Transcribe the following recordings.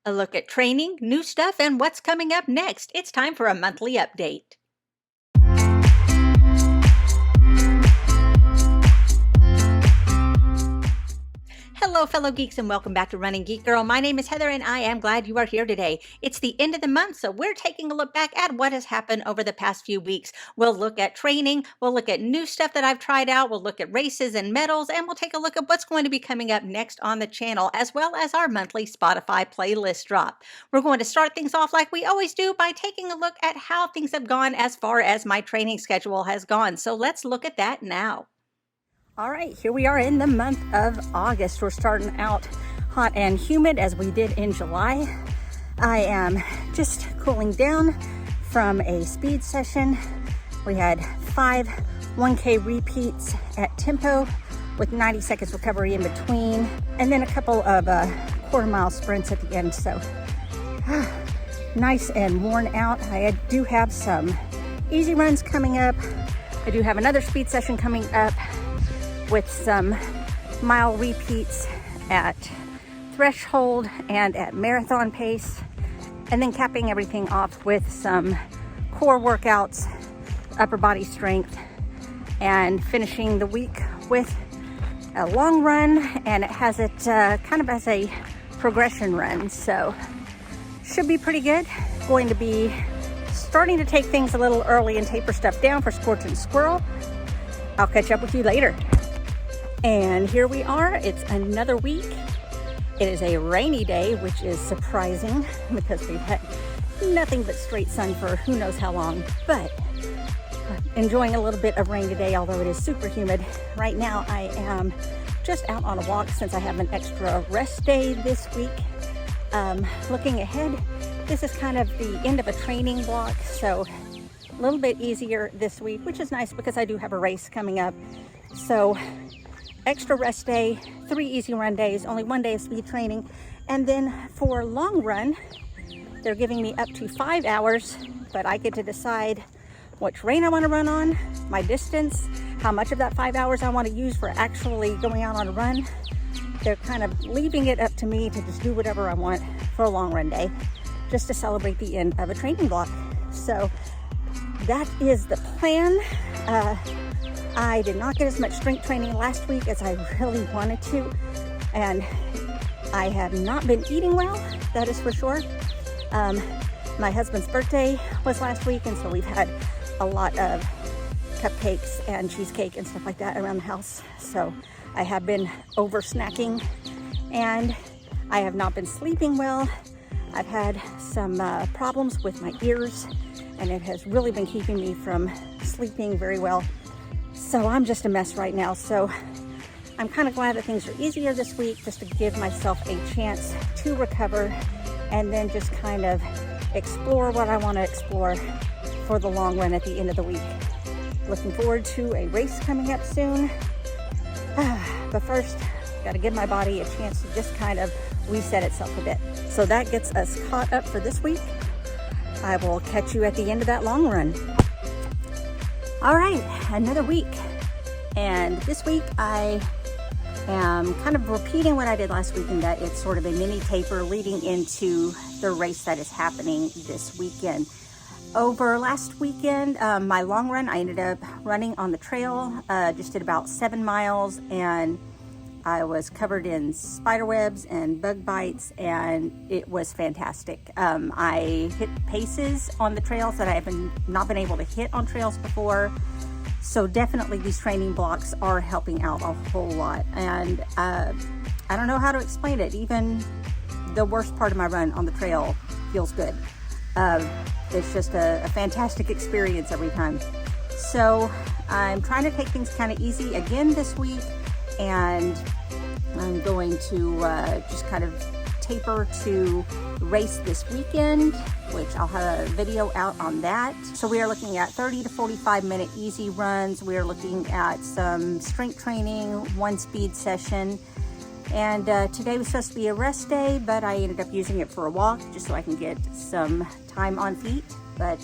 A look at training, new stuff, and what's coming up next. It's time for a monthly update. Hello, fellow geeks, and welcome back to Running Geek Girl. My name is Heather, and I am glad you are here today. It's the end of the month, so we're taking a look back at what has happened over the past few weeks. We'll look at training, we'll look at new stuff that I've tried out, we'll look at races and medals, and we'll take a look at what's going to be coming up next on the channel, as well as our monthly Spotify playlist drop. We're going to start things off like we always do by taking a look at how things have gone as far as my training schedule has gone. So let's look at that now. All right, here we are in the month of August. We're starting out hot and humid as we did in July. I am just cooling down from a speed session. We had 5 1K repeats at tempo with 90 seconds recovery in between, and then a couple of quarter-mile sprints at the end. So nice and worn out. I do have some easy runs coming up. I do have another speed session coming up with some mile repeats at threshold and at marathon pace, and then capping everything off with some core workouts, upper body strength, and finishing the week with a long run, and it has it kind of as a progression run, so should be pretty good. Going to be starting to take things a little early and taper stuff down for Scorch and Squirrel. I'll catch up with you later. And here we are, it's another week. It is a rainy day, which is surprising because we've had nothing but straight sun for who knows how long, but enjoying a little bit of rain today, although it is super humid. Right now I am just out on a walk since I have an extra rest day this week. Looking ahead, this is kind of the end of a training block, so a little bit easier this week, which is nice because I do have a race coming up. So extra rest day, 3 easy run days, only 1 day of speed training. And then for long run, they're giving me up to 5 hours, but I get to decide what terrain I want to run on, my distance, how much of that 5 hours I want to use for actually going out on a run. They're kind of leaving it up to me to just do whatever I want for a long run day, just to celebrate the end of a training block. So that is the plan. I did not get as much strength training last week as I really wanted to, and I have not been eating well, that is for sure. My husband's birthday was last week, and so we've had a lot of cupcakes and cheesecake and stuff like that around the house. So I have been over snacking, and I have not been sleeping well. I've had some problems with my ears, and it has really been keeping me from sleeping very well. So I'm just a mess right now. So I'm kind of glad that things are easier this week, just to give myself a chance to recover and then just kind of explore what I want to explore for the long run at the end of the week. Looking forward to a race coming up soon. But first, got to give my body a chance to just kind of reset itself a bit. So that gets us caught up for this week. I will catch you at the end of that long run. All right, another week, and this week I am kind of repeating what I did last week, in that it's sort of a mini taper leading into the race that is happening this weekend. Over last weekend, my long run, I ended up running on the trail, just did about 7 miles, and I was covered in spider webs and bug bites, and it was fantastic. I hit paces on the trails that I have not been able to hit on trails before. So definitely these training blocks are helping out a whole lot. And I don't know how to explain it. Even the worst part of my run on the trail feels good. It's just a fantastic experience every time. So I'm trying to take things kind of easy again this week, and I'm going to just kind of taper to race this weekend, which I'll have a video out on that. So we are looking at 30 to 45 minute easy runs. We are looking at some strength training, 1 speed session. And today was supposed to be a rest day, but I ended up using it for a walk just so I can get some time on feet. But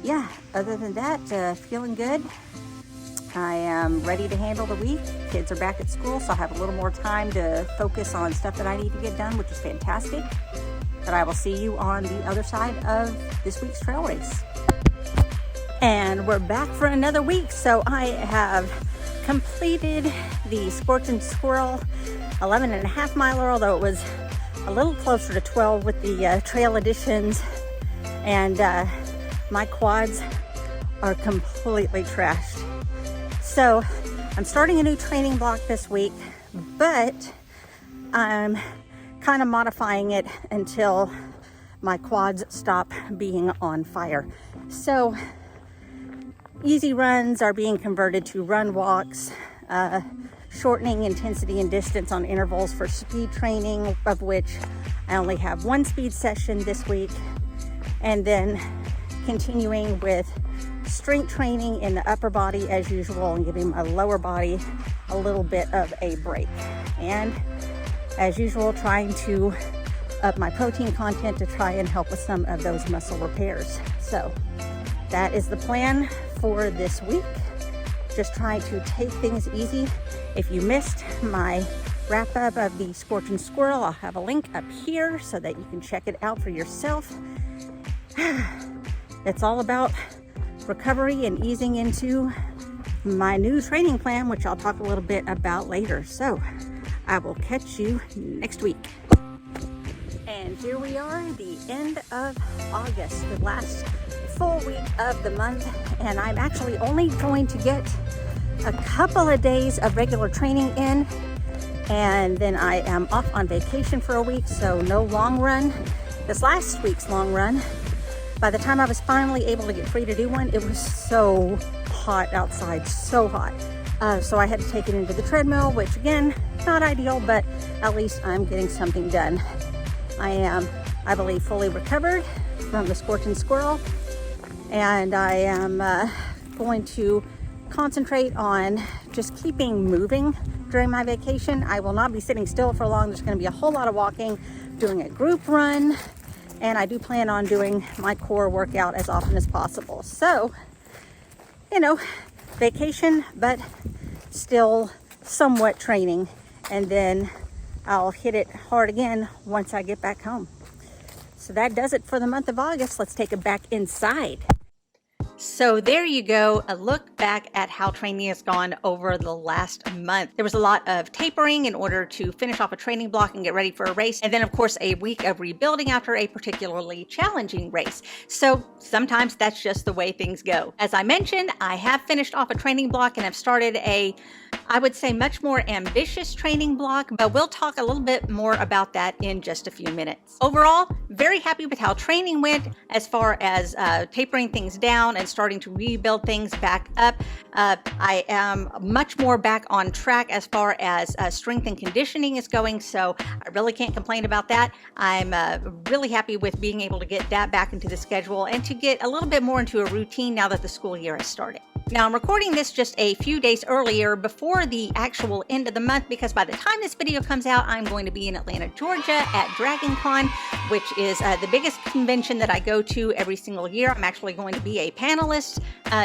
yeah, other than that, feeling good. I am ready to handle the week. Kids are back at school, so I have a little more time to focus on stuff that I need to get done, which is fantastic. that I will see you on the other side of this week's trail race. And we're back for another week. So I have completed the Scorch and Squirrel 11.5 miler, although it was a little closer to 12 with the trail additions. And my quads are completely trashed. So I'm starting a new training block this week, but I'm kind of modifying it until my quads stop being on fire. So easy runs are being converted to run walks, shortening intensity and distance on intervals for speed training, of which I only have one speed session this week, and then continuing with strength training in the upper body as usual and giving my lower body a little bit of a break. And as usual, trying to up my protein content to try and help with some of those muscle repairs. So that is the plan for this week. Just trying to take things easy. If you missed my wrap up of the Scorch and Squirrel, I'll have a link up here so that you can check it out for yourself. It's all about recovery and easing into my new training plan, which I'll talk a little bit about later. So I will catch you next week. And here we are, the end of August, the last full week of the month, and I'm actually only going to get a couple of days of regular training in, and then I am off on vacation for a week, so no long run. This last week's long run, by the time I was finally able to get free to do one, it was so hot outside, so hot. So I had to take it into the treadmill, which again, not ideal, but at least I'm getting something done. I am, I believe, fully recovered from the Scorch and Squirrel, and I am going to concentrate on just keeping moving during my vacation. I will not be sitting still for long. There's going to be a whole lot of walking, doing a group run, and I do plan on doing my core workout as often as possible. So, you know, vacation, but still somewhat training, and then I'll hit it hard again once I get back home. So that does it for the month of August. Let's take it back inside. So there you go, a look back at how training has gone over the last month. There was a lot of tapering in order to finish off a training block and get ready for a race. And then of course, a week of rebuilding after a particularly challenging race. So sometimes that's just the way things go. As I mentioned, I have finished off a training block and have started a, I would say, much more ambitious training block, but we'll talk a little bit more about that in just a few minutes. Overall, very happy with how training went as far as tapering things down and starting to rebuild things back up. I am much more back on track as far as strength and conditioning is going, so I really can't complain about that. I'm really happy with being able to get that back into the schedule and to get a little bit more into a routine now that the school year has started. Now, I'm recording this just a few days earlier before the actual end of the month, because by the time this video comes out, I'm going to be in Atlanta, Georgia at DragonCon, which is the biggest convention that I go to every single year. I'm actually going to be a panelist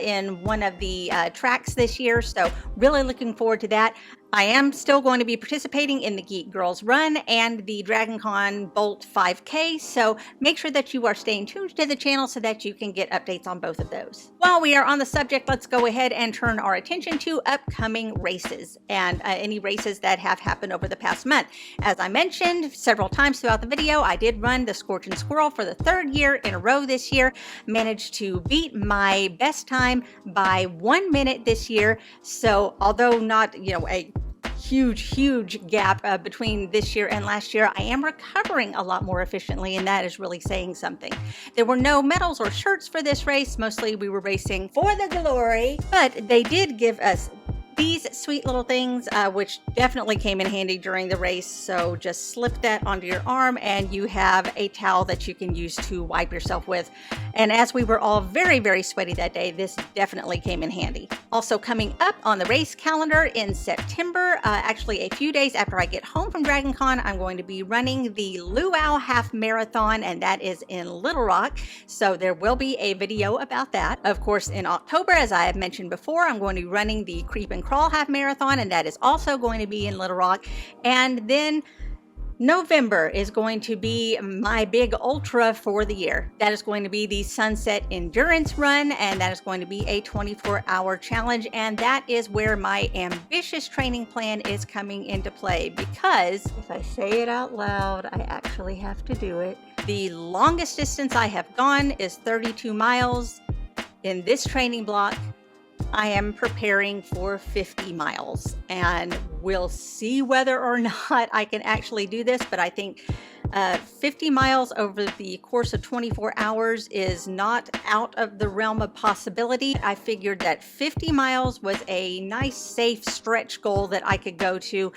in one of the tracks this year, so really looking forward to that. I am still going to be participating in the Geek Girls Run and the DragonCon Bolt 5K, so make sure that you are staying tuned to the channel so that you can get updates on both of those. While we are on the subject, let's go ahead and turn our attention to upcoming races and any races that have happened over the past month. As I mentioned several times throughout the video, I did run the Scorch and Squirrel for the third year in a row this year, managed to beat my best by 1 minute this year. So although not, you know, a huge gap between this year and last year, I am recovering a lot more efficiently, and that is really saying something. There were no medals or shirts for this race. Mostly we were racing for the glory, but they did give us these sweet little things, which definitely came in handy during the race. So just slip that onto your arm and you have a towel that you can use to wipe yourself with. And as we were all very sweaty that day, this definitely came in handy. Also coming up on the race calendar in September, actually a few days after I get home from DragonCon, I'm going to be running the Luau Half Marathon, and that is in Little Rock. So there will be a video about that. Of course, in October, as I have mentioned before, I'm going to be running the Creep and Crawl Half Marathon, and that is also going to be in Little Rock. And then November is going to be my big ultra for the year. That is going to be the Sunset Endurance Run, and that is going to be a 24-hour challenge, and that is where my ambitious training plan is coming into play, because if I say it out loud, I actually have to do it. The longest distance I have gone is 32 miles. In this training block, I am preparing for 50 miles, and we'll see whether or not I can actually do this, but I think 50 miles over the course of 24 hours is not out of the realm of possibility. I figured that 50 miles was a nice, safe stretch goal that I could go to,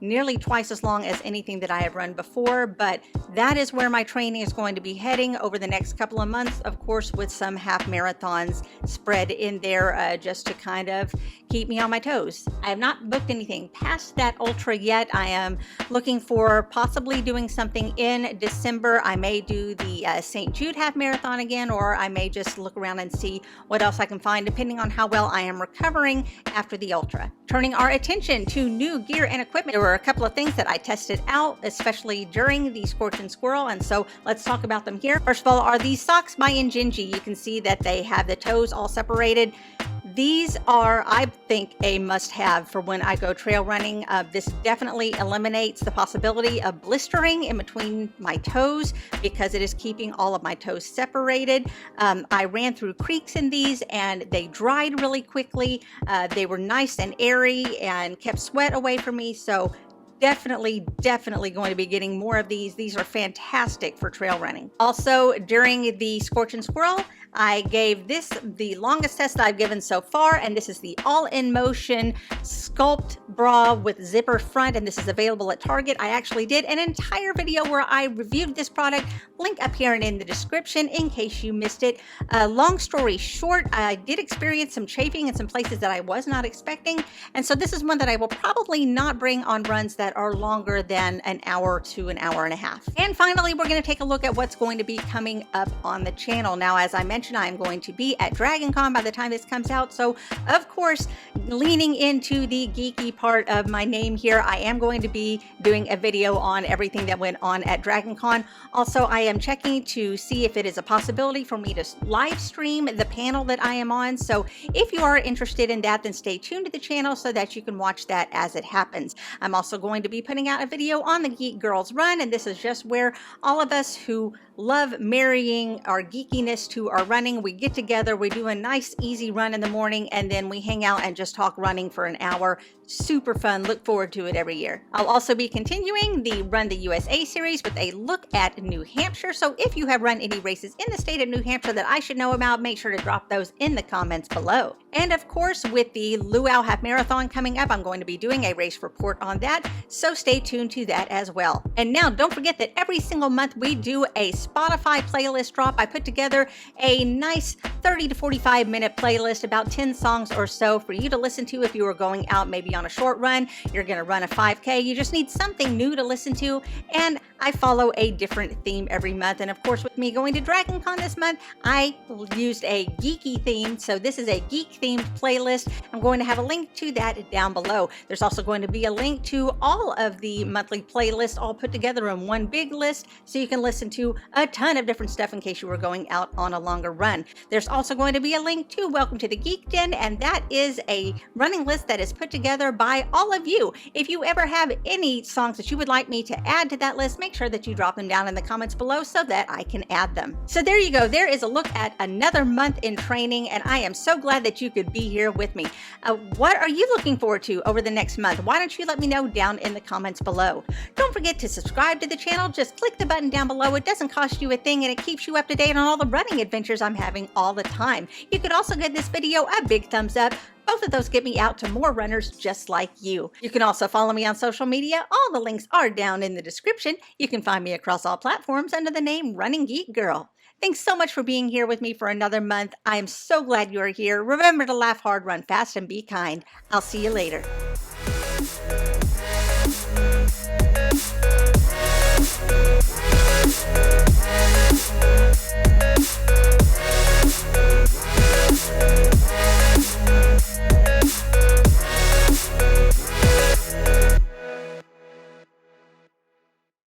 nearly twice as long as anything that I have run before, but that is where my training is going to be heading over the next couple of months, of course, with some half marathons spread in there just to kind of keep me on my toes. I have not booked anything past that ultra yet. I am looking for possibly doing something in December. I may do the St. Jude half marathon again, or I may just look around and see what else I can find, depending on how well I am recovering after the ultra. Turning our attention to new gear and equipment, there were a couple of things that I tested out, especially during the Scorch and Squirrel, and so let's talk about them here. First of all are these socks by Injinji. You can see that they have the toes all separated. These are, I think, a must-have for when I go trail running. This definitely eliminates the possibility of blistering in between my toes because it is keeping all of my toes separated. I ran through creeks in these and they dried really quickly. They were nice and airy and kept sweat away from me, so definitely going to be getting more of these. These are fantastic for trail running. Also, during the Scorch and Squirrel, I gave this the longest test that I've given so far, and this is the all-in-motion sculpt bra with zipper front, and this is available at Target. I actually did an entire video where I reviewed this product, link up here and in the description in case you missed it. Long story short, I did experience some chafing in some places that I was not expecting, and so this is one that I will probably not bring on runs that are longer than an hour to an hour and a half. And finally, we're going to take a look at what's going to be coming up on the channel. Now, as I mentioned, I am going to be at DragonCon by the time this comes out, so of course, leaning into the geeky part of my name here, I am going to be doing a video on everything that went on at DragonCon. Also, I am checking to see if it is a possibility for me to live stream the panel that I am on, so if you are interested in that, then stay tuned to the channel so that you can watch that as it happens. I'm also going to be putting out a video on the Geek Girls Run, and this is just where all of us who love marrying our geekiness to our running, we get together, we do a nice easy run in the morning, and then we hang out and just talk running for an hour. Super fun. Look forward to it every year. I'll also be continuing the Run the USA series with a look at New Hampshire, so if you have run any races in the state of New Hampshire that I should know about, make sure to drop those in the comments below. And of course, with the Luau Half Marathon coming up, I'm going to be doing a race report on that, so stay tuned to that as well. And now, don't forget that every single month we do a Spotify playlist drop. I put together a nice 30 to 45 minute playlist, about 10 songs or so for you to listen to if you are going out maybe on a short run, you're going to run a 5K, you just need something new to listen to, and I follow a different theme every month. And of course, with me going to DragonCon this month, I used a geeky theme, so this is a geek themed playlist. I'm going to have a link to that down below. There's also going to be a link to all of the monthly playlists all put together in one big list, so you can listen to a ton of different stuff in case you were going out on a longer run. There's also going to be a link to Welcome to the Geek Den, and that is a running list that is put together by all of you. If you ever have any songs that you would like me to add to that list, make sure that you drop them down in the comments below so that I can add them. So there you go. There is a look at another month in training, and I am so glad that you could be here with me. What are you looking forward to over the next month? Why don't you let me know down in the comments below? Don't forget to subscribe to the channel. Just click the button down below. It doesn't cost you a thing, and it keeps you up to date on all the running adventures I'm having all the time. You could also give this video a big thumbs up. Both of those get me out to more runners just like you. You can also follow me on social media. All the links are down in the description. You can find me across all platforms under the name Running Geek Girl. Thanks so much for being here with me for another month. I am so glad you're here. Remember to laugh hard, run fast, and be kind. I'll see you later.